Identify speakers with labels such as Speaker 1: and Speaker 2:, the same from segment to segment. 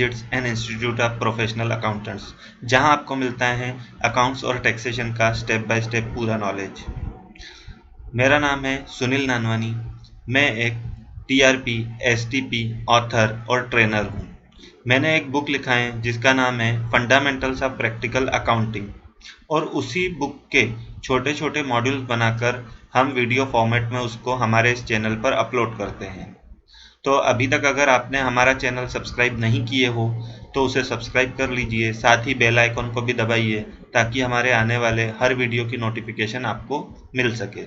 Speaker 1: Digits and institute of professional accountants, जहां आपको मिलता है अकाउंट्स और टैक्सेशन का स्टेप बाय स्टेप पूरा नॉलेज। मेरा नाम है सुनील नानवानी। मैं एक टीआरपी, एसटीपी ऑथर और ट्रेनर हूं। मैंने एक बुक लिखा है जिसका नाम है फंडामेंटल्स ऑफ प्रैक्टिकल अकाउंटिंग, और उसी बुक के छोटे छोटे मॉड्यूल्स बनाकर हम वीडियो फॉर्मेट में उसको हमारे इस चैनल पर अपलोड करते हैं। तो अभी तक अगर आपने हमारा चैनल सब्सक्राइब नहीं किए हो तो उसे सब्सक्राइब कर लीजिए, साथ ही बेल आइकन को भी दबाइए ताकि हमारे आने वाले हर वीडियो की नोटिफिकेशन आपको मिल सके।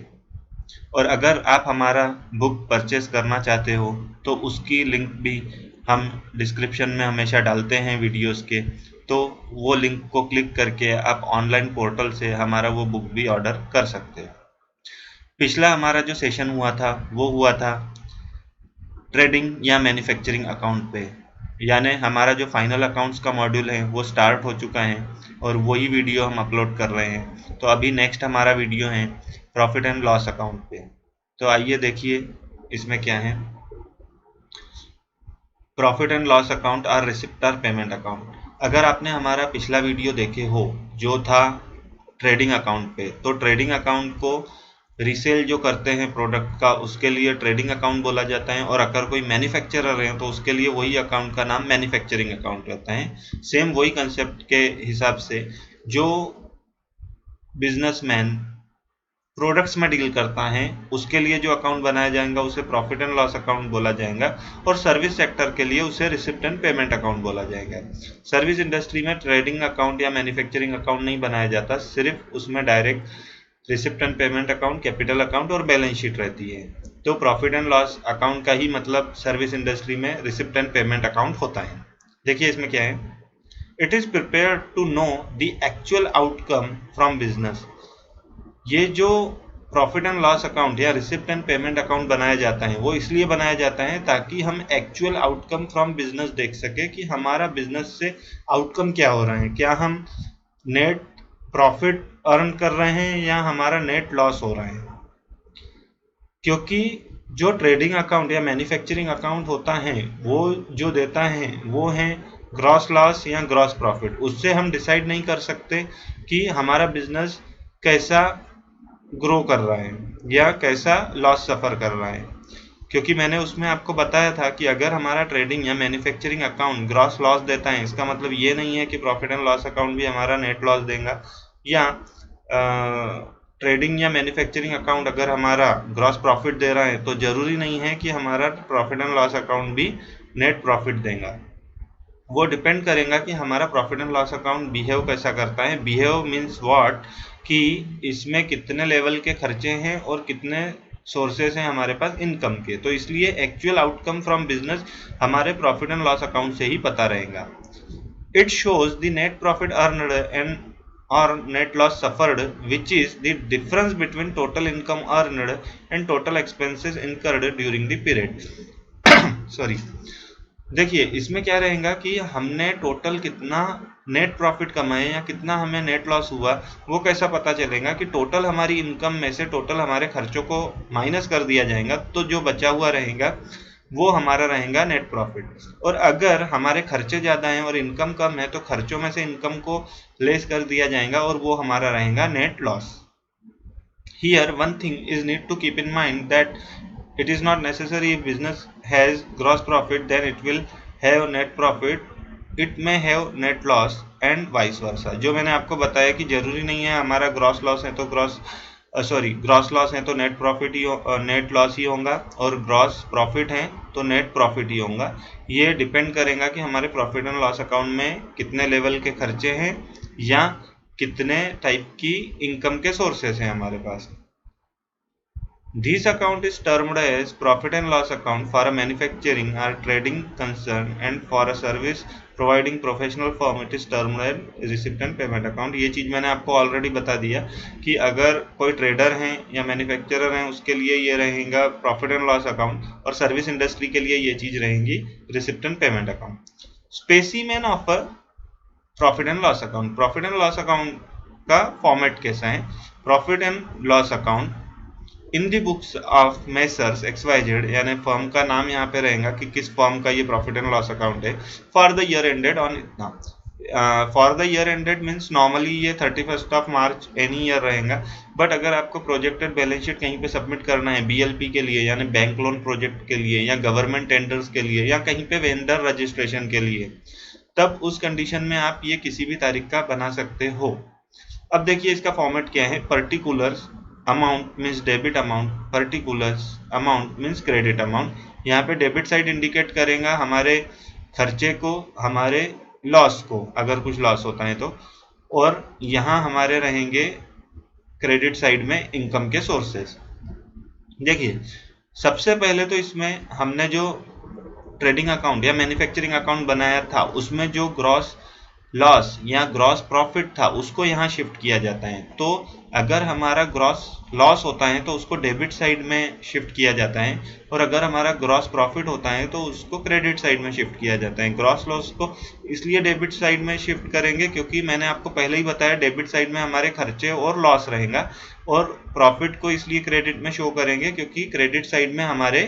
Speaker 1: और अगर आप हमारा बुक परचेस करना चाहते हो तो उसकी लिंक भी हम डिस्क्रिप्शन में हमेशा डालते हैं वीडियोस के, तो वो लिंक को क्लिक करके आप ऑनलाइन पोर्टल से हमारा वो बुक भी ऑर्डर कर सकते हो। पिछला हमारा जो सेशन हुआ था वो हुआ था ट्रेडिंग या मैन्युफैक्चरिंग अकाउंट पे, यानी हमारा जो फाइनल अकाउंट्स का मॉड्यूल है वो स्टार्ट हो चुका है और वही वीडियो हम अपलोड कर रहे हैं। तो अभी नेक्स्ट हमारा वीडियो है प्रॉफिट एंड लॉस अकाउंट पे। तो आइए देखिए इसमें क्या है। प्रॉफिट एंड लॉस अकाउंट और रिसिप्ट और पेमेंट अकाउंट। अगर आपने हमारा पिछला वीडियो देखे हो जो था ट्रेडिंग अकाउंट पे, तो ट्रेडिंग अकाउंट को रीसेल जो करते हैं प्रोडक्ट का उसके लिए ट्रेडिंग अकाउंट बोला जाता है, और अगर कोई मैन्युफैक्चरर है तो उसके लिए वही अकाउंट का नाम मैन्युफैक्चरिंग अकाउंट रहता है। सेम वही कंसेप्ट के हिसाब से जो बिजनेसमैन प्रोडक्ट्स में डील करता है उसके लिए जो अकाउंट बनाया जाएगा उसे प्रॉफिट एंड लॉस अकाउंट बोला जाएगा, और सर्विस सेक्टर के लिए उसे रिसिप्ट एंड पेमेंट अकाउंट बोला जाएगा। सर्विस इंडस्ट्री में ट्रेडिंग अकाउंट या मैन्युफैक्चरिंग अकाउंट नहीं बनाया जाता, सिर्फ उसमें direct receipt and payment account, capital account और बैलेंस शीट रहती है। तो प्रॉफिट एंड लॉस अकाउंट का ही मतलब सर्विस इंडस्ट्री में रिसिप्ट एंड पेमेंट अकाउंट होता है। देखिए इसमें क्या है। It is prepare to know the actual outcome from business. ये जो प्रॉफिट एंड लॉस अकाउंट या रिसिप्ट एंड पेमेंट अकाउंट बनाया जाता है वो इसलिए बनाया जाता है ताकि हम एक्चुअल आउटकम फ्रॉम बिजनेस देख सके कि हमारा बिजनेस से आउटकम क्या हो रहा है, क्या हम नेट प्रॉफिट अर्न कर रहे हैं या हमारा नेट लॉस हो रहा है। क्योंकि जो ट्रेडिंग अकाउंट या मैन्युफैक्चरिंग अकाउंट होता है वो जो देता है वो है ग्रॉस लॉस या ग्रॉस प्रॉफिट। उससे हम डिसाइड नहीं कर सकते कि हमारा बिजनेस कैसा ग्रो कर रहा है या कैसा लॉस सफ़र कर रहा है, क्योंकि मैंने उसमें आपको बताया था कि अगर हमारा ट्रेडिंग या मैन्युफैक्चरिंग अकाउंट ग्रॉस लॉस देता है इसका मतलब ये नहीं है कि प्रॉफिट एंड लॉस अकाउंट भी हमारा नेट लॉस देगा, या ट्रेडिंग या मैन्युफैक्चरिंग अकाउंट अगर हमारा ग्रॉस प्रॉफिट दे रहा है तो ज़रूरी नहीं है कि हमारा प्रॉफिट एंड लॉस अकाउंट भी नेट प्रॉफिट देगा। वो डिपेंड करेगा कि हमारा profit and loss account behave कैसा करता है। बिहेव मीन्स व्हाट, कि इसमें कितने लेवल के खर्चे हैं और कितने सोर्सेस हैं हमारे पास इनकम के। तो इसलिए एक्चुअल आउटकम फ्रॉम बिजनेस हमारे प्रॉफिट एंड लॉस अकाउंट से ही पता रहेगा। It shows the net profit earned and और net loss suffered, which is the difference between total income earned and total expenses incurred during the period. Sorry. देखिए इसमें क्या रहेगा कि हमने टोटल कितना नेट प्रॉफिट कमाए या कितना हमें नेट लॉस हुआ, वो कैसा पता चलेगा कि टोटल हमारी इनकम में से टोटल हमारे खर्चों को माइनस कर दिया जाएगा, तो जो बचा हुआ रहेगा वो हमारा रहेगा नेट प्रॉफिट। और अगर हमारे खर्चे ज़्यादा हैं और इनकम कम है तो खर्चों में से इनकम को लेस कर दिया जाएगा और वो हमारा रहेगा net loss. Here one thing is need to keep in mind that it is not necessary if business has gross profit then it will have net profit, it may have net loss and vice versa। जो मैंने आपको बताया कि जरूरी नहीं है हमारा gross loss है तो ग्रॉस लॉस है तो नेट प्रॉफिट ही नेट लॉस ही होगा, और ग्रॉस प्रॉफिट है तो नेट प्रॉफिट ही होगा। ये डिपेंड करेगा कि हमारे प्रॉफिट एंड लॉस अकाउंट में कितने लेवल के खर्चे हैं या कितने टाइप की इनकम के सोर्सेस हैं हमारे पास। This account is termed as profit and loss account for a manufacturing or trading concern, and for a service providing professional firm it is termed as receipt and payment account। ये चीज़ मैंने आपको already बता दिया कि अगर कोई trader हैं या मैन्युफैक्चरर हैं उसके लिए ये रहेगा प्रॉफिट एंड लॉस अकाउंट, और सर्विस इंडस्ट्री के लिए ये चीज़ रहेंगी receipt and payment account. Specimen of profit and loss account. Profit and loss account का फॉर्मेट कैसा है। Profit and loss account in the books of messrs XYZ, यानी firm का नाम यहाँ पे रहेगा कि किस फर्म का ये प्रॉफिट एंड लॉस अकाउंट है, for the year ended on इतना। For the year ended means normally ये 31 ऑफ मार्च एनी ईयर रहेगा, बट अगर आपको प्रोजेक्टेड बैलेंस शीट कहीं पे सबमिट करना है BLP के लिए यानी बैंक लोन प्रोजेक्ट के लिए, या गवर्नमेंट टेंडर्स के लिए, या कहीं पे वेंडर रजिस्ट्रेशन के लिए, तब उस कंडीशन में आप ये किसी भी तारीख का बना सकते हो। अब देखिए इसका फॉर्मेट क्या है। Particulars amount means debit amount, particulars amount means credit amount. यहाँ पे डेबिट साइड इंडिकेट करेगा हमारे खर्चे को, हमारे लॉस को अगर कुछ लॉस होता है तो, और यहाँ हमारे रहेंगे क्रेडिट साइड में इनकम के सोर्सेस। देखिए सबसे पहले तो इसमें हमने जो ट्रेडिंग अकाउंट या मैन्युफैक्चरिंग अकाउंट बनाया था उसमें जो ग्रॉस लॉस या ग्रॉस प्रॉफिट था उसको यहाँ शिफ्ट किया जाता है। तो अगर हमारा ग्रॉस लॉस होता है तो उसको डेबिट साइड में शिफ्ट किया जाता है, और अगर हमारा ग्रॉस प्रॉफिट होता है तो उसको क्रेडिट साइड में शिफ्ट किया जाता है। ग्रॉस लॉस को इसलिए डेबिट साइड में शिफ्ट करेंगे क्योंकि मैंने आपको पहले ही बताया डेबिट साइड में हमारे खर्चे और लॉस रहेगा, और प्रॉफिट को इसलिए क्रेडिट में शो करेंगे क्योंकि क्रेडिट साइड में हमारे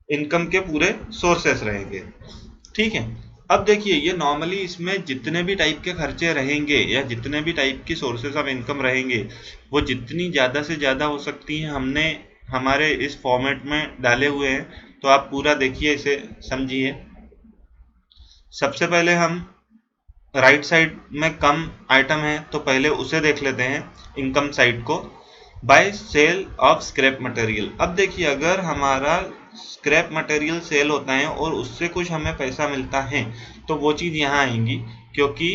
Speaker 1: इनकम के पूरे सोर्सेस रहेंगे। ठीक है, अब देखिए ये नॉर्मली इसमें जितने भी टाइप के खर्चे रहेंगे या जितने भी टाइप की सोर्सेस ऑफ इनकम रहेंगे वो जितनी ज़्यादा से ज़्यादा हो सकती हैं हमने हमारे इस फॉर्मेट में डाले हुए हैं। तो आप पूरा देखिए, इसे समझिए। सबसे पहले हम राइट साइड में कम आइटम है तो पहले उसे देख लेते हैं, इनकम साइड को। By sale of scrap material. अब देखिए अगर हमारा स्क्रैप मटेरियल सेल होता है और उससे कुछ हमें पैसा मिलता है तो वो चीज़ यहाँ आएंगी, क्योंकि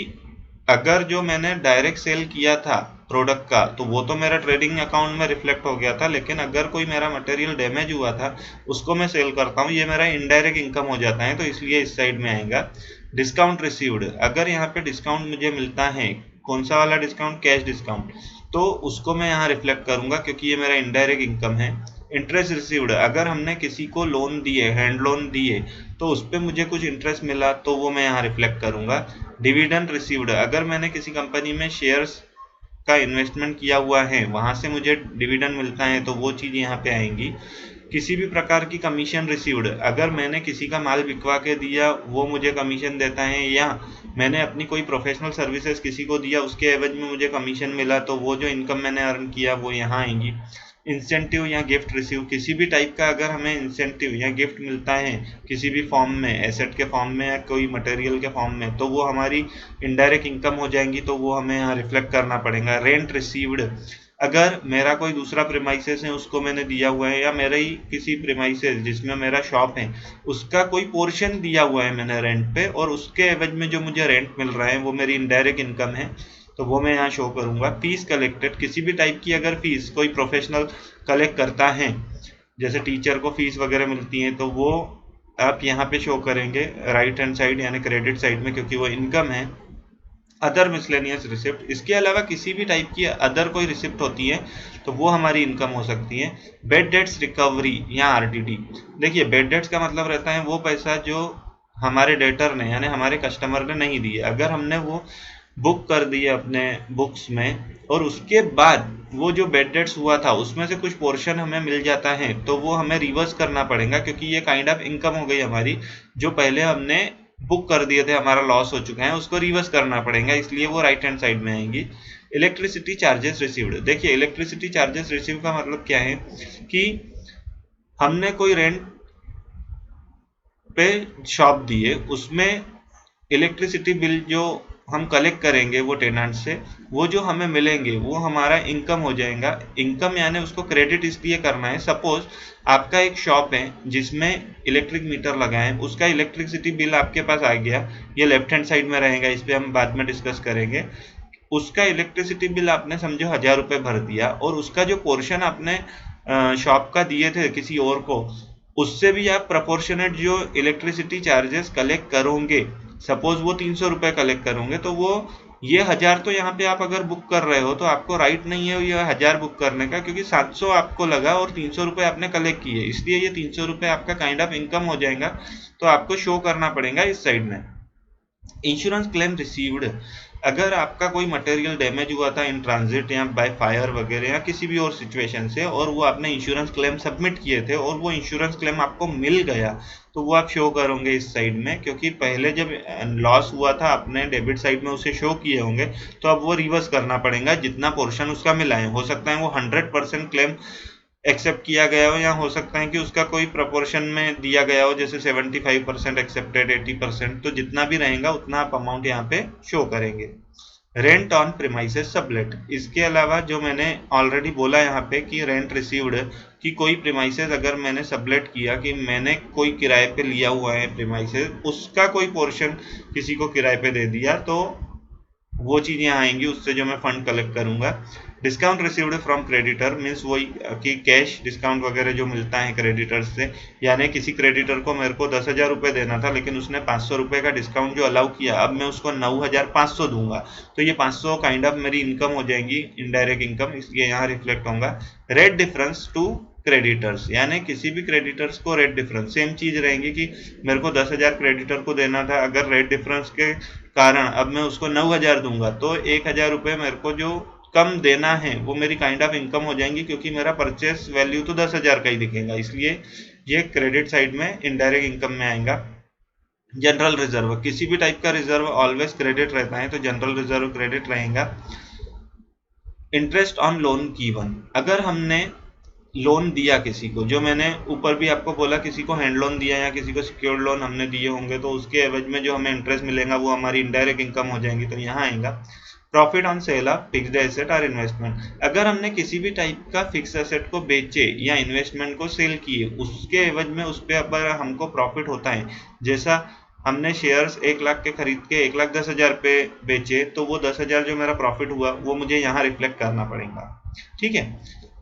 Speaker 1: अगर जो मैंने डायरेक्ट सेल किया था प्रोडक्ट का तो वो तो मेरा ट्रेडिंग अकाउंट में रिफ्लेक्ट हो गया था, लेकिन अगर कोई मेरा मटेरियल डैमेज हुआ था उसको मैं सेल करता हूँ, ये मेरा इनडायरेक्ट इनकम हो जाता है, तो इसलिए इस साइड में आएगा। डिस्काउंट रिसीव्ड, अगर यहाँ पे डिस्काउंट मुझे मिलता है, कौन सा वाला डिस्काउंट, कैश डिस्काउंट, तो उसको मैं यहाँ रिफ्लेक्ट करूंगा क्योंकि ये मेरा इनडायरेक्ट इनकम है। इंटरेस्ट रिसीव्ड, अगर हमने किसी को लोन दिए, हैंड लोन दिए, तो उस पर मुझे कुछ इंटरेस्ट मिला तो वो मैं यहाँ रिफ्लेक्ट करूंगा। डिविडेंड रिसीव्ड, अगर मैंने किसी कंपनी में शेयर्स का इन्वेस्टमेंट किया हुआ है वहां से मुझे डिविडेंड मिलता है तो वो चीज़ यहाँ पे आएंगी। किसी भी प्रकार की कमीशन रिसीव्ड, अगर मैंने किसी का माल बिकवा के दिया वो मुझे कमीशन देता है, या मैंने अपनी कोई प्रोफेशनल सर्विसेज किसी को दिया उसके एवज में मुझे कमीशन मिला, तो वो जो इनकम मैंने अर्न किया वो यहाँ आएंगी। इंसेंटिव या गिफ्ट रिसीव, किसी भी टाइप का अगर हमें इंसेंटिव या गिफ्ट मिलता है किसी भी फॉर्म में, एसेट के फॉर्म में या कोई मटेरियल के फॉर्म में, तो वो हमारी इनडायरेक्ट इनकम हो जाएंगी, तो वो हमें यहाँ रिफ्लेक्ट करना पड़ेगा। रेंट रिसीव्ड, अगर मेरा कोई दूसरा प्रीमाइसेस है उसको मैंने दिया हुआ है, या मेरा ही किसी प्रीमाइसेस जिसमें मेरा शॉप है उसका कोई पोर्शन दिया हुआ है मैंने रेंट पे, और उसके एवज में जो मुझे रेंट मिल रहा है वो मेरी इनडायरेक्ट इनकम है, तो वो मैं यहाँ शो करूंगा। फीस कलेक्टेड, किसी भी टाइप की अगर फीस कोई प्रोफेशनल कलेक्ट करता है, जैसे टीचर को फीस वगैरह मिलती है, तो वो आप यहाँ पे शो करेंगे राइट हैंड साइड यानी क्रेडिट साइड में, क्योंकि वो इनकम है। अदर मिसलेनियस रिसिप्ट, इसके अलावा किसी भी टाइप की अदर कोई रिसिप्ट होती है तो वो हमारी इनकम हो सकती है। बेड डेट्स रिकवरी या RTD, देखिए बेड डेट्स का मतलब रहता है वो पैसा जो हमारे डेटर ने यानी हमारे कस्टमर ने नहीं दिए, अगर हमने वो बुक कर दिए अपने बुक्स में और उसके बाद वो जो बेड डेट्स हुआ था उसमें से कुछ पोर्शन हमें मिल जाता है तो वो हमें रिवर्स करना पड़ेगा, क्योंकि ये काइंड ऑफ इनकम हो गई हमारी, जो पहले हमने बुक कर दिए थे, हमारा लॉस हो चुका है, उसको रिवर्स करना पड़ेगा, इसलिए वो राइट हैंड साइड में आएंगी। इलेक्ट्रिसिटी चार्जेस रिसीव्ड, देखिए इलेक्ट्रिसिटी चार्जेस रिसीव का मतलब क्या है कि हमने कोई रेंट पे शॉप दी है, उसमें इलेक्ट्रिसिटी बिल जो हम कलेक्ट करेंगे वो टेनेंट से, वो जो हमें मिलेंगे वो हमारा इनकम हो जाएगा। इनकम यानी उसको क्रेडिट इसलिए करना है, सपोज आपका एक शॉप है जिसमें इलेक्ट्रिक मीटर लगा है, उसका इलेक्ट्रिसिटी बिल आपके पास आ गया, ये लेफ्ट हैंड साइड में रहेगा, इस पर हम बाद में डिस्कस करेंगे। उसका इलेक्ट्रिसिटी बिल आपने समझो 1000 रुपये भर दिया, और उसका जो पोर्शन आपने शॉप का दिए थे किसी और को, उससे भी आप प्रपोर्शनेट जो इलेक्ट्रिसिटी चार्जेस कलेक्ट करोगे, सपोज वो 300 रुपये कलेक्ट करोगे, तो वो ये 1000 तो यहाँ पे आप अगर बुक कर रहे हो तो आपको राइट नहीं है ये 1000 बुक करने का, क्योंकि 700 आपको लगा और 300 रुपये आपने कलेक्ट किए, इसलिए ये 300 रुपये आपका काइंड ऑफ इनकम हो जाएगा, तो आपको शो करना पड़ेगा इस साइड में। इंश्योरेंस क्लेम रिसीव्ड, अगर आपका कोई मटेरियल डैमेज हुआ था इन ट्रांजिट या बाय फायर वगैरह या किसी भी और सिचुएशन से, और वो आपने इंश्योरेंस क्लेम सबमिट किए थे और वो इंश्योरेंस क्लेम आपको मिल गया, तो वो आप शो करोगे इस साइड में, क्योंकि पहले जब लॉस हुआ था आपने डेबिट साइड में उसे शो किए होंगे, तो अब वो रिवर्स करना पड़ेगा जितना पोर्शन उसका मिला है। हो सकता है वो 100% क्लेम एक्सेप्ट किया गया हो, या हो सकता है कि उसका कोई प्रपोर्शन में दिया गया हो, जैसे 75% एक्सेप्टेड, 80%, तो जितना भी रहेगा उतना आप अमाउंट यहाँ पे शो करेंगे। रेंट ऑन प्रीमाइसेस सबलेट, इसके अलावा जो मैंने ऑलरेडी बोला यहाँ पे कि रेंट रिसीव्ड, कि कोई प्रीमाइसेस अगर मैंने सबलेट किया, कि मैंने कोई किराए पे लिया हुआ है प्रीमाइसेस, उसका कोई पोर्शन किसी को किराए पे दे दिया, तो वो चीज़ यहाँ आएंगी, उससे जो मैं फंड कलेक्ट करूंगा। Discount received from creditor means वही कि कैश डिस्काउंट वगैरह जो मिलता है क्रेडिटर्स से, यानी किसी क्रेडिटर को मेरे को 10,000 रुपये देना था, लेकिन उसने 500 रुपये का डिस्काउंट जो अलाउ किया, अब मैं उसको 9,500 दूंगा, तो ये 500 काइंड ऑफ मेरी इनकम हो जाएंगी, इनडायरेक्ट इनकम, इसलिए यहाँ रिफ्लेक्ट होगा। रेट डिफरेंस टू क्रेडिटर्स, यानी किसी भी क्रेडिटर्स को रेट डिफरेंस, सेम चीज रहेंगी कि मेरे को 10,000 क्रेडिटर को देना था, अगर रेट डिफरेंस के कारण अब मैं उसको 9,000 दूंगा, तो 1,000 रुपये मेरे को जो कम देना है वो मेरी काइंड ऑफ इनकम हो जाएंगी, क्योंकि मेरा परचेस वैल्यू तो 10,000 का ही दिखेगा, इसलिए ये क्रेडिट साइड में इनडायरेक्ट इनकम में आएगा। जनरल रिजर्व, किसी भी टाइप का रिजर्व ऑलवेज क्रेडिट रहता है, तो जनरल रिजर्व क्रेडिट रहेगा। इंटरेस्ट ऑन लोन गिवन, अगर हमने लोन दिया किसी को, जो मैंने ऊपर भी आपको बोला, किसी को हैंड लोन दिया या किसी को सिक्योर्ड लोन हमने दिए होंगे, तो उसके एवज में जो हमें इंटरेस्ट मिलेगा वो हमारी इनडायरेक्ट इनकम हो जाएंगी, तो यहाँ आएगा। Profit on sale of fixed asset और इन्वेस्टमेंट, अगर हमने किसी भी टाइप का फिक्स एसेट को बेचे या इन्वेस्टमेंट को सेल किए, उसके एवज में उस पर अगर हमको प्रॉफिट होता है, जैसा हमने शेयर्स 1 लाख के खरीद के 1,10,000 पे बेचे, तो वो 10,000 जो मेरा प्रॉफिट हुआ वो मुझे यहाँ रिफ्लेक्ट करना पड़ेगा। ठीक है,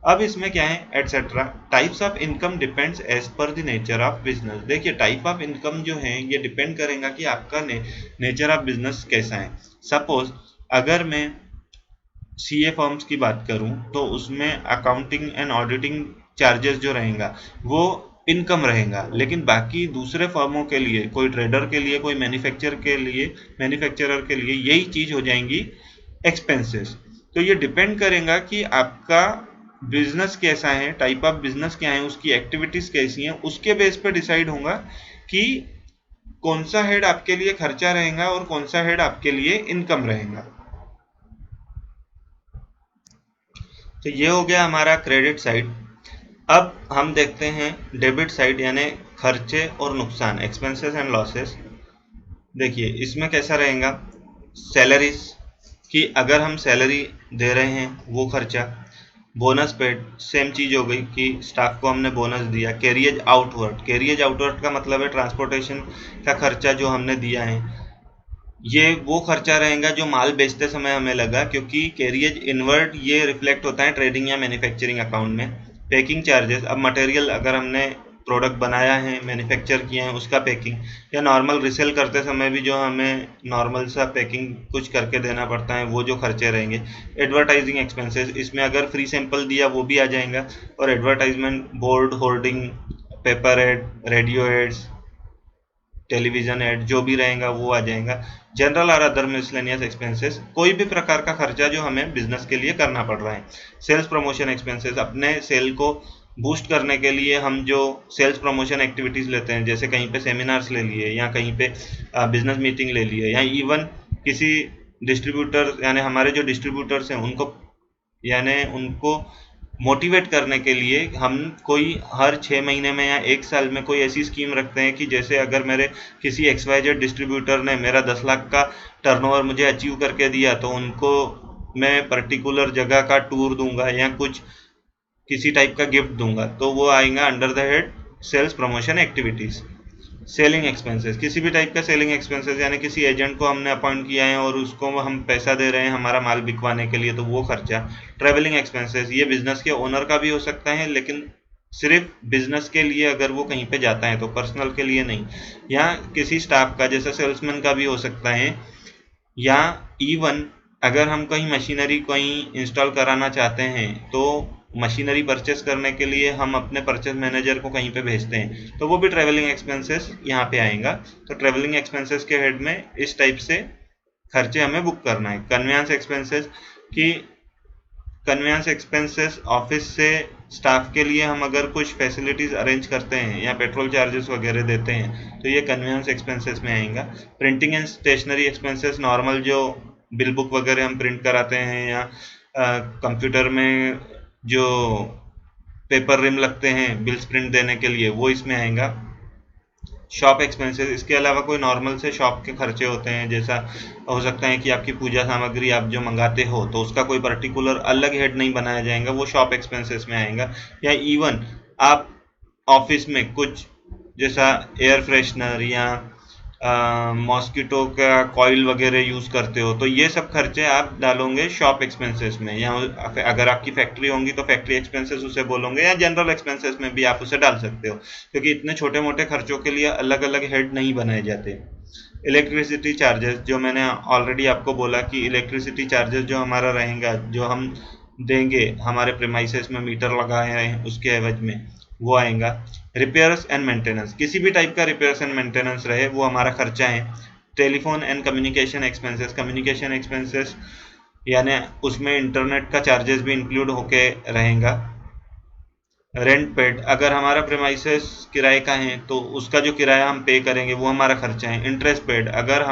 Speaker 1: अब इसमें क्या है, etcetera. Types of income depends as पर द नेचर ऑफ बिजनेस, देखिए टाइप ऑफ इनकम जो है ये डिपेंड करेगा कि आपका नेचर ऑफ बिजनेस कैसा है। सपोज अगर मैं सीए फर्म्स की बात करूं, तो उसमें अकाउंटिंग एंड ऑडिटिंग चार्जेस जो रहेगा वो इनकम रहेगा, लेकिन बाकी दूसरे फर्मों के लिए, कोई ट्रेडर के लिए, कोई मैन्युफैक्चरर के लिए यही चीज हो जाएंगी एक्सपेंसेस। तो ये डिपेंड करेगा कि आपका बिजनेस कैसा है, टाइप ऑफ बिजनेस क्या है, उसकी एक्टिविटीज कैसी हैं, उसके बेस पे डिसाइड होगा कि कौन सा हेड आपके लिए खर्चा रहेगा और कौन सा हेड आपके लिए इनकम रहेगा। तो ये हो गया हमारा क्रेडिट साइड। अब हम देखते हैं डेबिट साइड, यानी खर्चे और नुकसान, एक्सपेंसेस एंड लॉसेस। देखिए इसमें कैसा रहेगा, सैलरीज कि अगर हम सैलरी दे रहे हैं वो खर्चा। बोनस पेड, सेम चीज हो गई कि स्टाफ को हमने बोनस दिया। कैरियज आउटवर्ड का मतलब है ट्रांसपोर्टेशन का खर्चा जो हमने दिया है, ये वो खर्चा रहेगा जो माल बेचते समय हमें लगा, क्योंकि कैरियज इनवर्ड ये रिफ्लेक्ट होता है ट्रेडिंग या मैन्युफैक्चरिंग अकाउंट में। पैकिंग चार्जेस, अब मटेरियल अगर हमने प्रोडक्ट बनाया है, मैन्युफैक्चर किए हैं, उसका पैकिंग, या नॉर्मल रिसेल करते समय भी जो हमें नॉर्मल सा पैकिंग कुछ करके देना पड़ता है, वो जो खर्चे रहेंगे। एडवर्टाइजिंग एक्सपेंसेस, इसमें अगर फ्री सैंपल दिया वो भी आ जाएगा, और advertisement, board, hoarding, paper ad, radio ads, television ad, जो भी रहेगा वो आ जाएगा। जनरल और अदर मिसलेनियस एक्सपेंसेस, कोई भी प्रकार का खर्चा जो हमें बिजनेस के लिए करना पड़ रहा है। सेल्स प्रमोशन एक्सपेंसेस, अपने सेल को बूस्ट करने के लिए हम जो सेल्स प्रमोशन एक्टिविटीज लेते हैं, जैसे कहीं पे सेमिनार्स ले लिए, या कहीं पे बिजनेस मीटिंग ले लिए, या इवन किसी डिस्ट्रीब्यूटर, यानी हमारे जो डिस्ट्रीब्यूटर्स हैं उनको मोटिवेट करने के लिए हम कोई हर 6 महीने में या 1 साल में कोई ऐसी स्कीम रखते हैं कि जैसे अगर मेरे किसी XYZ डिस्ट्रीब्यूटर ने मेरा 10 लाख का टर्नओवर मुझे अचीव करके दिया, तो उनको मैं पर्टिकुलर जगह का टूर दूंगा या कुछ किसी टाइप का गिफ्ट दूंगा, तो वो आएगा under the head sales promotion activities. Selling expenses, किसी भी टाइप का सेलिंग एक्सपेंसेस, यानी किसी एजेंट को हमने अपॉइंट किया है और उसको हम पैसा दे रहे हैं हमारा माल बिकवाने के लिए, तो वो खर्चा। ट्रेवलिंग एक्सपेंसेस, ये बिजनेस के ओनर का भी हो सकता है, लेकिन सिर्फ बिजनेस के लिए अगर वो कहीं पे जाता है, तो पर्सनल के लिए नहीं। या किसी स्टाफ का, जैसे सेल्समैन का भी हो सकता है, या इवन अगर हम कहीं मशीनरी कहीं इंस्टॉल कराना चाहते हैं, तो मशीनरी परचेस करने के लिए हम अपने परचेस मैनेजर को कहीं पे भेजते हैं, तो वो भी ट्रेवलिंग एक्सपेंसेस यहाँ पे आएगा। तो ट्रेवलिंग एक्सपेंसेस के हेड में इस टाइप से खर्चे हमें बुक करना है। कन्वेंस एक्सपेंसेस की कन्वेंस एक्सपेंसेस ऑफिस से स्टाफ के लिए हम अगर कुछ फैसिलिटीज अरेंज करते हैं या पेट्रोल चार्जेस वगैरह देते हैं तो ये कन्वेंस एक्सपेंसेस में आएगा। Printing and stationery expenses normal जो बिल बुक वगैरह हम प्रिंट कराते हैं या कंप्यूटर में जो पेपर रिम लगते हैं बिल्स प्रिंट देने के लिए, वो इसमें आएगा। शॉप एक्सपेंसेस, इसके अलावा कोई नॉर्मल से शॉप के खर्चे होते हैं, जैसा हो सकता है कि आपकी पूजा सामग्री आप जो मंगाते हो तो उसका कोई पर्टिकुलर अलग हेड नहीं बनाया जाएगा, वो शॉप एक्सपेंसेस में आएगा। या इवन आप ऑफिस में कुछ जैसा एयर फ्रेशनर या मॉस्किटो का कॉइल वगैरह यूज़ करते हो तो ये सब खर्चे आप डालोगे शॉप एक्सपेंसेस में, या अगर आपकी फैक्ट्री होंगी तो फैक्ट्री एक्सपेंसेस उसे बोलोगे, या जनरल एक्सपेंसेस में भी आप उसे डाल सकते हो, क्योंकि इतने छोटे मोटे खर्चों के लिए अलग अलग हेड नहीं बनाए जाते। इलेक्ट्रिसिटी चार्जेस, जो मैंने ऑलरेडी आपको बोला कि इलेक्ट्रिसिटी चार्जेस जो हमारा रहेगा, जो हम देंगे हमारे प्रीमाइसेस में मीटर लगाए हैं उसके एवज में, वो आएगा। रिपेयर्स एंड मेंटेनेंस, किसी भी टाइप का रिपेयर्स एंड मेंटेनेंस रहे वो हमारा खर्चा है। Telephone and communication expenses, communication expenses यानी उसमें इंटरनेट का चार्जेस भी इंक्लूड होके रहेगा। रेंट पेड, अगर हमारा प्रेमाइसेस किराए का है तो उसका जो किराया हम पे करेंगे वो हमारा खर्चा है। इंटरेस्ट पेड, अगर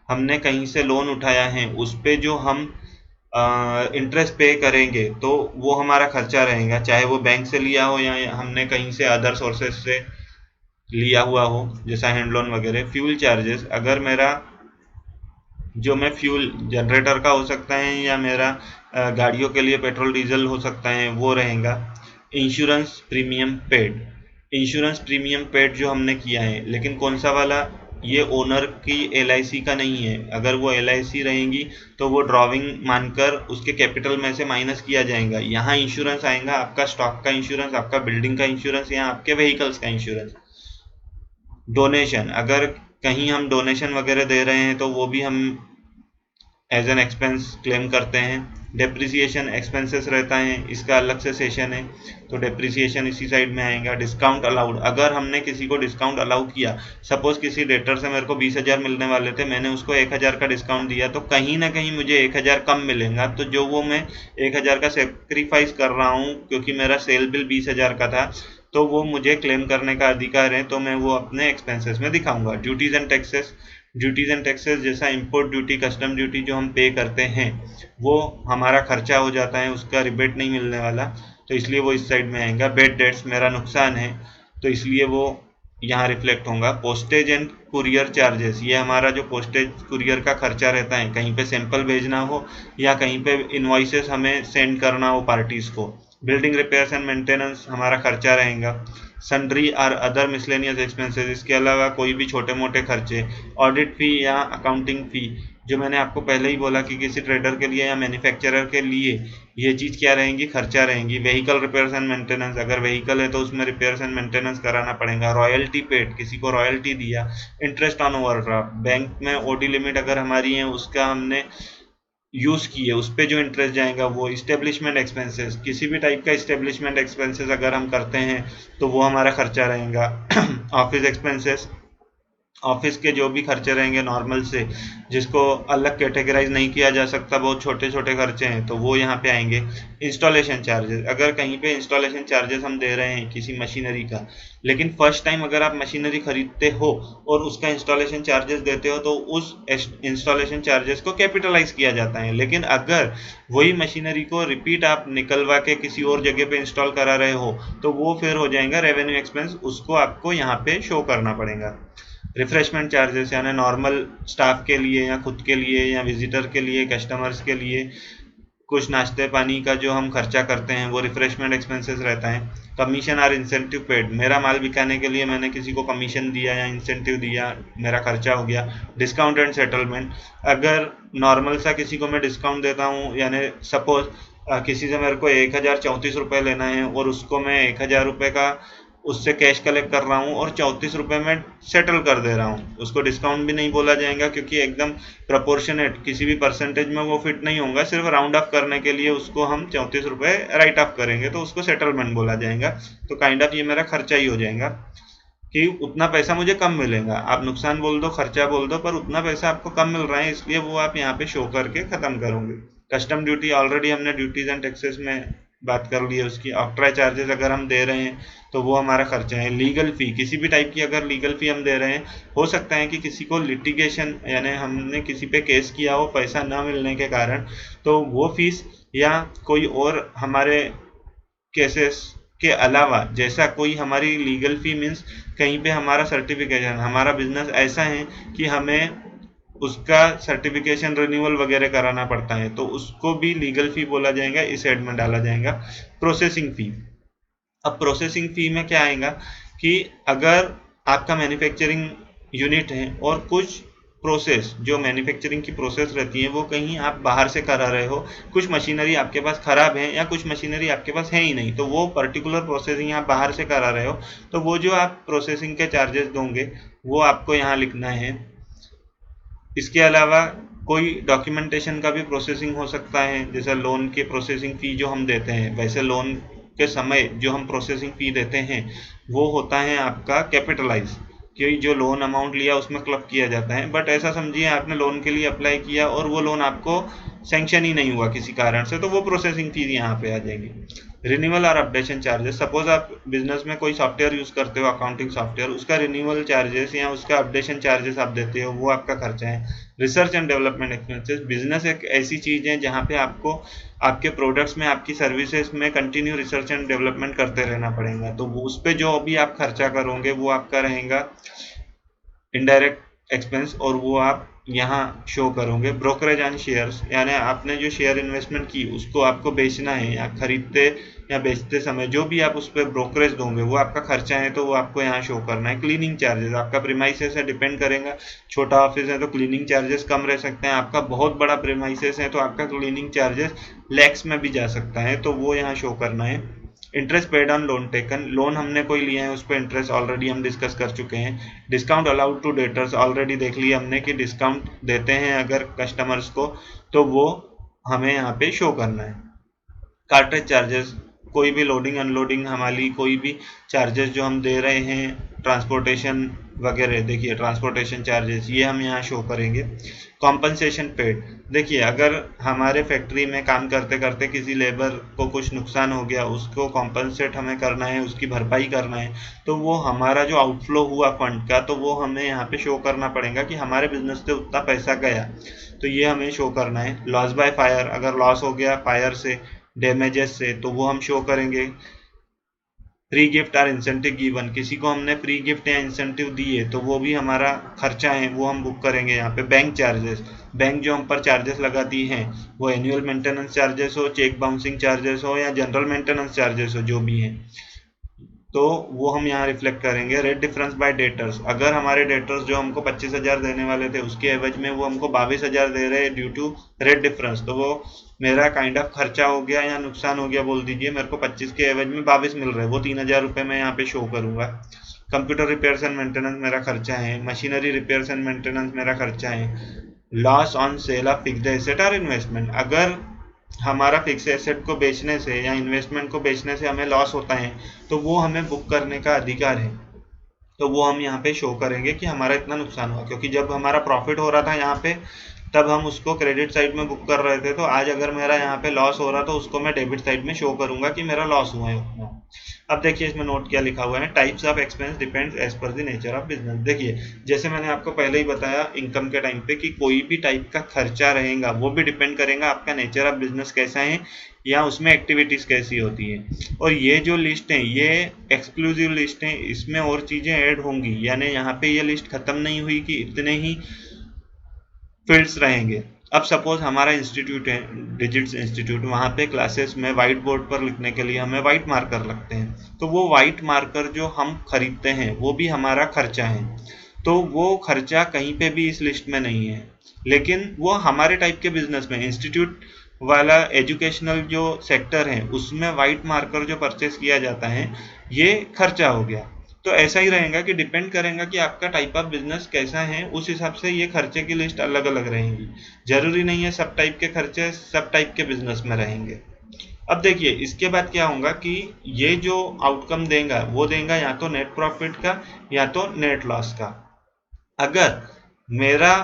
Speaker 1: हमने कहीं से लोन उठाया है उस पे जो हम इंटरेस्ट पे करेंगे तो वो हमारा खर्चा रहेगा, चाहे वो बैंक से लिया हो या हमने कहीं से अदर सोर्सेस से लिया हुआ हो जैसा हैंड लोन वगैरह। फ्यूल चार्जेस, अगर मेरा जो मैं फ्यूल जनरेटर का हो सकता है या मेरा गाड़ियों के लिए पेट्रोल डीजल हो सकता है वो रहेगा। Insurance premium paid, insurance premium paid जो हमने किया है, लेकिन कौन सा वाला, ये ओनर की LIC का नहीं है। अगर वो LIC रहेंगी तो वो ड्रॉविंग मानकर उसके कैपिटल में से माइनस किया जाएगा। यहाँ इंश्योरेंस आएगा आपका स्टॉक का इंश्योरेंस, आपका बिल्डिंग का इंश्योरेंस या आपके व्हीकल्स का इंश्योरेंस। डोनेशन, अगर कहीं हम डोनेशन वगैरह दे रहे हैं तो वो भी हम एज एन एक्सपेंस क्लेम करते हैं। डेप्रिसिएशन एक्सपेंसेस रहता है, इसका अलग से सेशन है, तो डेप्रिसिएशन इसी साइड में आएगा। डिस्काउंट अलाउड, अगर हमने किसी को डिस्काउंट अलाउ किया, सपोज किसी डेटर से मेरे को 20,000 मिलने वाले थे, मैंने उसको 1,000 का डिस्काउंट दिया, तो कहीं ना कहीं मुझे 1,000 कम मिलेगा। तो जो वो मैं 1,000 का सेक्रीफाइस कर रहा हूँ क्योंकि मेरा सेल बिल 20,000 का था, तो वो मुझे क्लेम करने का अधिकार है, तो मैं वो अपने एक्सपेंसेस में दिखाऊंगा। Duties and taxes, duties and taxes जैसा इंपोर्ट ड्यूटी, कस्टम ड्यूटी जो हम पे करते हैं वो हमारा खर्चा हो जाता है, उसका रिबेट नहीं मिलने वाला, तो इसलिए वो इस साइड में आएगा। बेड डेट्स मेरा नुकसान है तो इसलिए वो यहाँ रिफ्लेक्ट होगा। पोस्टेज एंड कुरियर चार्जेस, ये हमारा जो पोस्टेज कुरियर का खर्चा रहता है, कहीं पे सैंपल भेजना हो या कहीं पे इनवॉइसेस हमें सेंड करना हो पार्टीज को। बिल्डिंग रिपेयर्स एंड मेंटेनेंस हमारा खर्चा रहेगा। सन्ड्री और अदर मिसलेनियस एक्सपेंसेस, इसके अलावा कोई भी छोटे मोटे खर्चे। ऑडिट फ़ी या अकाउंटिंग फ़ी, जो मैंने आपको पहले ही बोला कि किसी ट्रेडर के लिए या मैन्युफैक्चरर के लिए ये चीज़ क्या रहेंगी, खर्चा रहेंगी। व्हीकल रिपेयर्स एंड मेंटेनेंस, अगर व्हीकल है तो उसमें रिपेयर्स एंड मेंटेनेंस कराना पड़ेगा। रॉयल्टी पेड, किसी को रॉयल्टी दिया। इंटरेस्ट ऑन ओवरड्राफ्ट, बैंक में OD लिमिट अगर हमारी है उसका हमने यूज़ की है उस पर जो इंटरेस्ट जाएगा वो। इस्टेब्लिशमेंट एक्सपेंसेस, किसी भी टाइप का इस्टेब्लिशमेंट एक्सपेंसेस अगर हम करते हैं तो वो हमारा खर्चा रहेगा। ऑफिस एक्सपेंसेस, ऑफिस के जो भी खर्चे रहेंगे नॉर्मल से, जिसको अलग कैटेगराइज नहीं किया जा सकता, बहुत छोटे छोटे खर्चे हैं, तो वो यहाँ पे आएंगे। इंस्टॉलेशन चार्जेस, अगर कहीं पे इंस्टॉलेशन चार्जेस हम दे रहे हैं किसी मशीनरी का, लेकिन फर्स्ट टाइम अगर आप मशीनरी खरीदते हो और उसका इंस्टॉलेशन चार्जेस देते हो तो उस इंस्टॉलेशन चार्जेस को कैपिटलाइज किया जाता है। लेकिन अगर वही मशीनरी को रिपीट आप निकलवा के किसी और जगह पे इंस्टॉल करा रहे हो तो वो फिर हो जाएगा रेवेन्यू एक्सपेंस, उसको आपको यहाँ पे शो करना पड़ेगा। रिफ्रेशमेंट चार्जेस, यानी नॉर्मल स्टाफ के लिए या खुद के लिए या विजिटर के लिए, कस्टमर्स के लिए कुछ नाश्ते पानी का जो हम खर्चा करते हैं वो रिफ्रेशमेंट एक्सपेंसेस रहता है। कमीशन और इंसेंटिव पेड, मेरा माल बिकाने के लिए मैंने किसी को कमीशन दिया या इंसेंटिव दिया, मेरा खर्चा हो गया। डिस्काउंट एंड सेटलमेंट, अगर नॉर्मल सा किसी को मैं डिस्काउंट देता हूँ, यानी सपोज किसी से मेरे को 1,034 रुपये लेना है और उसको मैं 1,000 रुपये का उससे कैश कलेक्ट कर रहा हूँ और 34 रुपये में सेटल कर दे रहा हूँ। उसको डिस्काउंट भी नहीं बोला जाएगा क्योंकि एकदम प्रपोर्शनेट किसी भी परसेंटेज में वो फिट नहीं होगा, सिर्फ राउंड ऑफ करने के लिए उसको हम 34 रुपये राइट ऑफ करेंगे तो उसको सेटलमेंट बोला जाएगा। तो काइंड ऑफ ये मेरा खर्चा ही हो जाएगा कि उतना पैसा मुझे कम मिलेगा। आप नुकसान बोल दो, खर्चा बोल दो, पर उतना पैसा आपको कम मिल रहा है, इसलिए वो आप यहाँ पे शो करके खत्म करोगे। कस्टम ड्यूटी ऑलरेडी हमने ड्यूटीज एंड टैक्सेस में बात कर ली है उसकी। ऑक्ट्राई चार्जेस अगर हम दे रहे हैं तो वो हमारा खर्चा है। लीगल फी, किसी भी टाइप की अगर लीगल फी हम दे रहे हैं, हो सकता है कि किसी को लिटिगेशन यानी हमने किसी पे केस किया हो पैसा ना मिलने के कारण, तो वो फीस या कोई और हमारे केसेस के अलावा जैसा कोई हमारी लीगल फी मीन्स कहीं पे हमारा सर्टिफिकेशन, हमारा बिजनेस ऐसा है कि हमें उसका सर्टिफिकेशन रिन्यूअल वगैरह कराना पड़ता है तो उसको भी लीगल फी बोला जाएगा, इस हेड में डाला जाएगा। प्रोसेसिंग फी, अब प्रोसेसिंग फी में क्या आएगा कि अगर आपका मैन्युफैक्चरिंग यूनिट है और कुछ प्रोसेस जो मैन्युफैक्चरिंग की प्रोसेस रहती है वो कहीं आप बाहर से करा रहे हो, कुछ मशीनरी आपके पास खराब है या कुछ मशीनरी आपके पास है ही नहीं, तो वो पर्टिकुलर प्रोसेसिंग आप बाहर से करा रहे हो, तो वो जो आप प्रोसेसिंग के चार्जेस दोगे वो आपको यहाँ लिखना है। इसके अलावा कोई डॉक्यूमेंटेशन का भी प्रोसेसिंग हो सकता है, जैसे लोन के प्रोसेसिंग फ़ी जो हम देते हैं, वैसे लोन के समय जो हम प्रोसेसिंग फ़ी देते हैं वो होता है आपका कैपिटलाइज, कि जो लोन अमाउंट लिया उसमें क्लब किया जाता है। बट ऐसा समझिए आपने लोन के लिए अप्लाई किया और वो लोन आपको सैंक्शन ही नहीं हुआ किसी कारण से, तो वो प्रोसेसिंग फीस यहाँ पे आ जाएगी। रिन्यूअल और अपडेशन चार्जेस, सपोज आप बिजनेस में कोई सॉफ्टवेयर यूज़ करते हो, अकाउंटिंग सॉफ्टवेयर, उसका रिन्यूअल चार्जेस या उसका अपडेशन चार्जेस आप देते हो, वो आपका खर्चा है। Research and development expenses, business एक ऐसी चीज़ है जहाँ पे आपको आपके प्रोडक्ट्स में, आपकी सर्विसेज में कंटिन्यू रिसर्च एंड डेवलपमेंट करते रहना पड़ेगा, तो उस पर जो अभी आप खर्चा करोगे वो आपका रहेगा इनडायरेक्ट एक्सपेंस, और वो आप यहाँ शो करोगे। ब्रोकरेज एंड शेयर्स, यानी आपने जो शेयर इन्वेस्टमेंट की उसको आपको बेचना है या खरीदते या बेचते समय जो भी आप उस पर ब्रोकरेज दोगे वो आपका खर्चा है, तो वो आपको यहाँ शो करना है। क्लीनिंग चार्जेस, आपका प्रीमाइसेस से डिपेंड करेगा, छोटा ऑफिस है तो क्लीनिंग चार्जेस कम रह सकते हैं, आपका बहुत बड़ा प्रीमाइसेस है तो आपका क्लीनिंग चार्जेस लैक्स में भी जा सकता है, तो वो यहाँ शो करना है। Interest paid on loan taken, loan हमने कोई लिया है उस पर इंटरेस्ट ऑलरेडी हम डिस्कस कर चुके हैं। Discount allowed to debtors, already देख लिया हमने कि डिस्काउंट देते हैं अगर कस्टमर्स को तो वो हमें यहाँ पे शो करना है। कार्टेज चार्जेस, कोई भी लोडिंग अनलोडिंग हमारी कोई भी चार्जेस जो हम दे रहे हैं, ट्रांसपोर्टेशन वगैरह, देखिए ट्रांसपोर्टेशन चार्जेस ये हम यहाँ शो करेंगे। कॉम्पनसेशन पेड, देखिए अगर हमारे फैक्ट्री में काम करते करते किसी लेबर को कुछ नुकसान हो गया, उसको कॉम्पनसेट हमें करना है, उसकी भरपाई करना है, तो वो हमारा जो आउटफ्लो हुआ फंड का तो वो हमें यहाँ पे शो करना पड़ेगा कि हमारे बिजनेस से उतना पैसा गया, तो ये हमें शो करना है। लॉस बाय फायर, अगर लॉस हो गया फायर से, डैमेजेस से, तो वो हम शो करेंगे। फ्री गिफ्ट और इंसेंटिव गिवन, किसी को हमने फ्री गिफ्ट या इंसेंटिव दिए तो वो भी हमारा खर्चा है, वो हम बुक करेंगे यहाँ पे। बैंक चार्जेस, बैंक जो हम पर चार्जेस लगाती हैं वो एनुअल मेंटेनेंस चार्जेस हो, चेक बाउंसिंग चार्जेस हो या जनरल मेंटेनेंस चार्जेस हो, जो भी हैं तो वो हम यहाँ रिफ्लेक्ट करेंगे। रेट डिफरेंस बाय डेटर्स, अगर हमारे डेटर्स जो हमको 25,000 देने वाले थे उसके एवज में वो हमको 22,000 दे रहे हैं ड्यू टू रेट डिफरेंस, तो वो मेरा काइंड ऑफ खर्चा हो गया या नुकसान हो गया बोल दीजिए। मेरे को 25 के एवज में 22 मिल रहे हैं, वो 3,000 रुपये मैं यहाँ पे शो करूँगा। कंप्यूटर रिपेयर्स एंड मेंटेनेंस मेरा खर्चा है, मशीनरी रिपेयर्स एंड मेंटेनेंस मेरा खर्चा है। Loss on sale of fixed asset और इन्वेस्टमेंट, अगर हमारा फिक्स एसेट को बेचने से या इन्वेस्टमेंट को बेचने से हमें लॉस होता है तो वो हमें बुक करने का अधिकार है, तो वो हम यहाँ पे शो करेंगे कि हमारा इतना नुकसान हुआ, क्योंकि जब हमारा प्रॉफिट हो रहा था यहाँ पे तब हम उसको क्रेडिट साइड में बुक कर रहे थे, तो आज अगर मेरा यहाँ पे लॉस हो रहा तो उसको मैं डेबिट साइड में शो करूंगा कि मेरा लॉस हुआ है उतना। अब देखिए इसमें नोट क्या लिखा हुआ है, types of expense depends as पर द नेचर ऑफ बिजनेस। देखिए जैसे मैंने आपको पहले ही बताया इनकम के टाइम पे कि कोई भी टाइप का खर्चा रहेगा वो भी डिपेंड करेगा आपका नेचर ऑफ बिजनेस कैसा है या उसमें एक्टिविटीज कैसी होती है। और ये जो लिस्ट है ये एक्सक्लूसिव लिस्ट है, इसमें और चीजें ऐड होंगी, यानी यहाँ पे ये लिस्ट खत्म नहीं हुई कि इतने ही फील्ड्स रहेंगे। अब सपोज हमारा इंस्टीट्यूट है डिजिट्स इंस्टीट्यूट, वहाँ पे क्लासेस में वाइट बोर्ड पर लिखने के लिए हमें वाइट मार्कर लगते हैं, तो वो वाइट मार्कर जो हम खरीदते हैं वो भी हमारा खर्चा है, तो वो खर्चा कहीं पे भी इस लिस्ट में नहीं है। लेकिन वो हमारे टाइप के बिजनेस में, इंस्टीट्यूट वाला एजुकेशनल जो सेक्टर है उसमें वाइट मार्कर जो परचेस किया जाता है ये खर्चा हो गया। तो ऐसा ही रहेगा कि डिपेंड करेगा कि आपका टाइप ऑफ बिजनेस कैसा है, उस हिसाब से ये खर्चे की लिस्ट अलग अलग रहेंगी। जरूरी नहीं है सब टाइप के खर्चे सब टाइप के बिजनेस में रहेंगे। अब देखिए इसके बाद क्या होगा कि ये जो आउटकम देगा वो देगा या तो नेट प्रॉफिट का या तो नेट लॉस का। अगर मेरा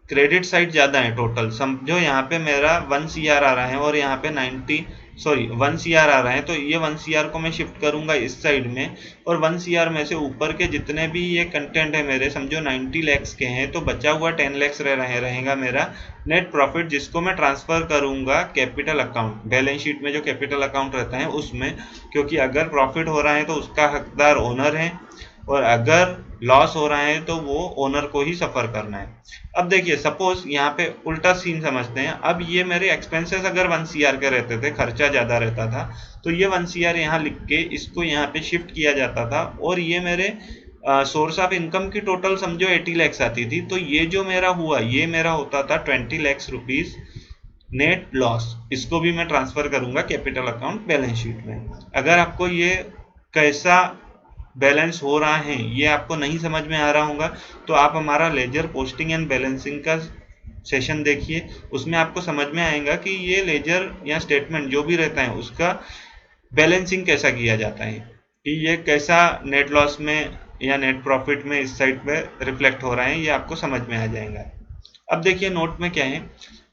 Speaker 1: क्रेडिट साइड ज़्यादा है, टोटल समझो यहाँ पे मेरा 1 CR आ रहा है और यहाँ पे 1 CR आ रहा है, तो ये 1 CR को मैं शिफ्ट करूंगा इस साइड में, और 1 CR में से ऊपर के जितने भी ये कंटेंट है मेरे, समझो 90 lakhs के हैं, तो बचा हुआ 10 lakhs रहेगा मेरा नेट प्रॉफिट, जिसको मैं ट्रांसफर करूंगा कैपिटल अकाउंट, बैलेंस शीट में जो कैपिटल अकाउंट रहता है उसमें, क्योंकि अगर प्रॉफिट हो रहा है तो उसका हकदार ओनर है, और अगर लॉस हो रहा है तो वो ओनर को ही सफर करना है। अब देखिए सपोज यहाँ पे उल्टा सीन समझते हैं। अब ये मेरे एक्सपेंसेस अगर 1 CR के रहते थे, खर्चा ज्यादा रहता था, तो ये 1 CR यहाँ लिख के इसको यहाँ पे शिफ्ट किया जाता था, और ये मेरे सोर्स ऑफ इनकम की टोटल समझो 80 lakhs आती थी, तो ये जो मेरा हुआ ये मेरा होता था 20 lakhs रुपीज नेट लॉस। इसको भी मैं ट्रांसफर करूंगा कैपिटल अकाउंट बैलेंस शीट में। अगर आपको ये कैसा बैलेंस हो रहा है ये आपको नहीं समझ में आ रहा होगा, तो आप हमारा लेजर पोस्टिंग एंड बैलेंसिंग का सेशन देखिए, उसमें आपको समझ में आएगा कि ये लेजर या स्टेटमेंट जो भी रहता है उसका बैलेंसिंग कैसा किया जाता है, कि ये कैसा नेट लॉस में या नेट प्रॉफिट में इस साइड पे रिफ्लेक्ट हो रहा है, ये आपको समझ में आ जाएगा। अब देखिए नोट में क्या है,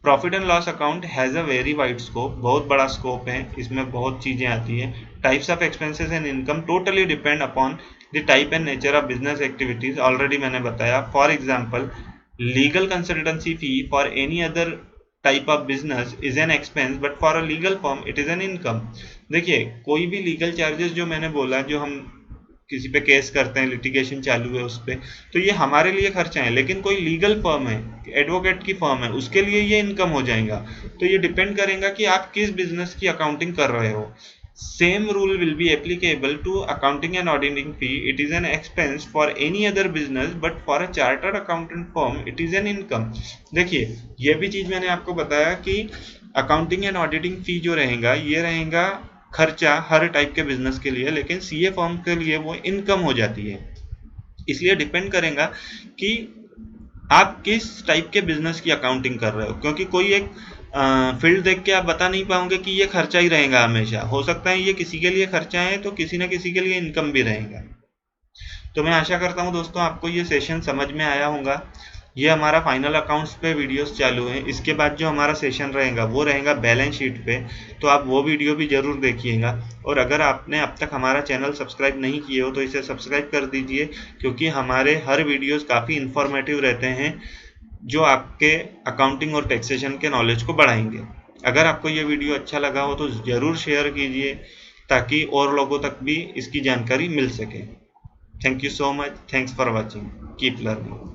Speaker 1: profit and loss account has a very wide scope, बहुत बड़ा स्कोप है, इसमें बहुत चीज़ें आती है। Types of expenses and income totally depend upon the type and nature of business activities, already मैंने बताया। For example legal consultancy fee for any other type of business is an expense, but for a legal firm it is an income. देखिए कोई भी legal charges जो मैंने बोला, जो हम किसी पे केस करते हैं, लिटिगेशन चालू है उस पर, तो ये हमारे लिए खर्चा है, लेकिन कोई लीगल फर्म है, एडवोकेट की फर्म है, उसके लिए ये इनकम हो जाएगा। तो ये डिपेंड करेगा कि आप किस बिजनेस की अकाउंटिंग कर रहे हो। Same rule will be applicable to accounting and auditing fee, it is an expense for any other business, but for a chartered accountant firm it is an income. देखिए ये भी चीज मैंने आपको बताया कि अकाउंटिंग एंड ऑडिटिंग फी जो रहेगा ये रहेगा खर्चा हर टाइप के बिजनेस के लिए, लेकिन सीए फर्म के लिए वो इनकम हो जाती है। इसलिए डिपेंड करेगा कि आप किस टाइप के बिजनेस की अकाउंटिंग कर रहे हो, क्योंकि कोई एक फील्ड देख के आप बता नहीं पाओगे कि ये खर्चा ही रहेगा हमेशा। हो सकता है ये किसी के लिए खर्चा है तो किसी न किसी के लिए इनकम भी रहेगा। तो मैं आशा करता हूँ दोस्तों आपको ये सेशन समझ में आया होगा। ये हमारा फाइनल अकाउंट्स पे वीडियोस चालू है, इसके बाद जो हमारा सेशन रहेगा वो रहेगा बैलेंस शीट पे, तो आप वो वीडियो भी जरूर देखिएगा। और अगर आपने अब तक हमारा चैनल सब्सक्राइब नहीं किए हो तो इसे सब्सक्राइब कर दीजिए, क्योंकि हमारे हर वीडियोस काफ़ी इंफॉर्मेटिव रहते हैं जो आपके अकाउंटिंग और टैक्सेशन के नॉलेज को बढ़ाएंगे। अगर आपको ये वीडियो अच्छा लगा हो तो ज़रूर शेयर कीजिए, ताकि और लोगों तक भी इसकी जानकारी मिल सके। Thank you so much, thanks for watching, keep learning.